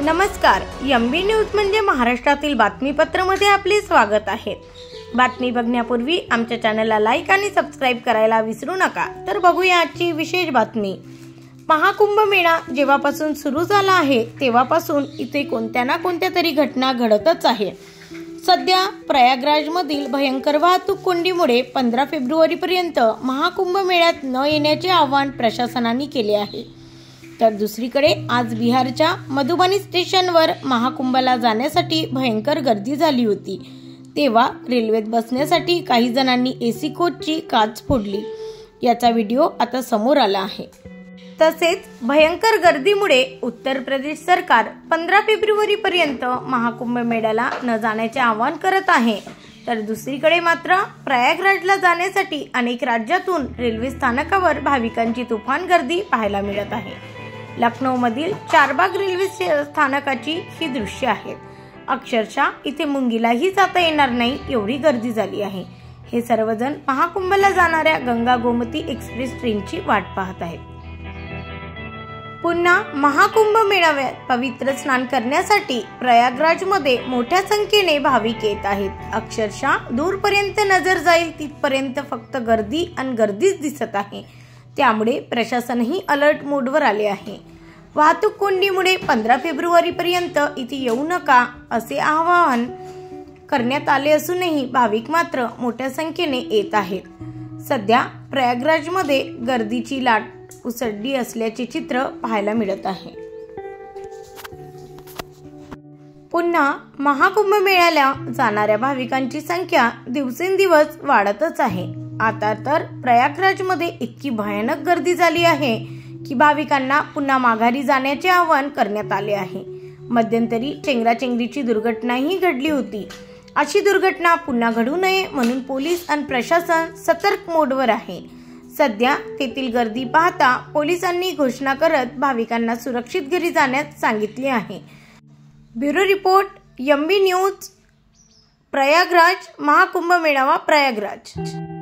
नमस्कार, MB news म्हणजे महाराष्ट्रातील बातमीपत्रामध्ये आपले स्वागत आहे। बातमी बघण्यापूर्वी आमच्या चॅनलला लाईक आणि सबस्क्राइब करायला विसरू नका। तर बघूया आजची विशेष बातमी। महाकुंभ मेळा जेव्हापासून सुरू झाला आहे तेव्हापासून इथे कोणत्या ना कोणत्या तरी घटना घडतच आहे। सध्या प्रयागराजमधील भयंकर वाहतूक कोंडीमुळे 15 फेब्रुवारीपर्यंत महाकुंभ मेळ्यात न येण्याचे आवाहन प्रशासनाने केले आहे। तर दुसरीकडे आज बिहारच्या मधुबनी स्टेशनवर महाकुंभाला जाण्यासाठी भयंकर गर्दी झाली होती। तेव्हा रेल्वेत बसण्यासाठी काही जणांनी एसी कोचची काच फोडली। याचा व्हिडिओ आता समोर आला आहे। तसेच भयंकर गर्दीमुळे उत्तर प्रदेश सरकार 15 फेब्रुवारीपर्यंत महाकुंभ मेळ्याला न जाण्याचे आवाहन करत आहे। तर दुसरीकडे मात्र प्रयागराजला जाण्यासाठी अनेक राज्यातून रेल्वे स्थानकावर भाविकांची तुफान गर्दी पाहायला मिळत आहे। लखनौमधील चारबाग रेल्वे स्थानकाची ही दृश्य आहेत। अक्षरशः इथे मुंगीलाही जाता येणार नाही एवढी गर्दी झाली आहे। हे सर्वजण महाकुंभला जाणाऱ्या गंगा गोमती एक्सप्रेस ट्रेनची वाट पाहत आहेत। पुन्हा महाकुंभ मेळाव्यात पवित्र स्नान करण्यासाठी प्रयागराजमध्ये मोठ्या संख्येने भाविक येत आहेत। अक्षरशः दूरपर्यंत नजर जाईल तिथपर्यंत फक्त गर्दी आणि गर्दीच दिसत आहे। त्यामुळे प्रशासनही अलर्ट मोडवर आले आहे। वाहतूक कोंडीमुळे 15 फेब्रुवारीपर्यंत इथे येऊ नका असे आवाहन करण्यात आले असूनही भाविक मात्र मोठ्या संख्येने येत आहेत। सध्या प्रयागराजमध्ये गर्दीची लाट उसळली असल्याचे चित्र पाहायला मिळत आहे। पुन्हा महाकुंभ मेळ्याला जाणाऱ्या भाविकांची संख्या दिवसेंदिवस वाढतच आहे। आता तर प्रयागराजमध्ये इतकी भयानक गर्दी झाली आहे की भाविकांना पुन्हा माघारी जाण्याचे आवाहन करण्यात आले आहे। मध्यंतरी चेंगराचेंगरीची दुर्घटनाही घडली होती। अशी दुर्घटना पुन्हा घडू नये म्हणून पोलीस आणि प्रशासन सतर्क मोडवर आहे। सध्या तेथील गर्दी पाहता पोलिसांनी घोषणा करत भाविकांना सुरक्षित घरी जाण्यास सांगितले आहे। Bureau report, MB news. Prayagraj Mahakumbh मेळावा प्रयागराज।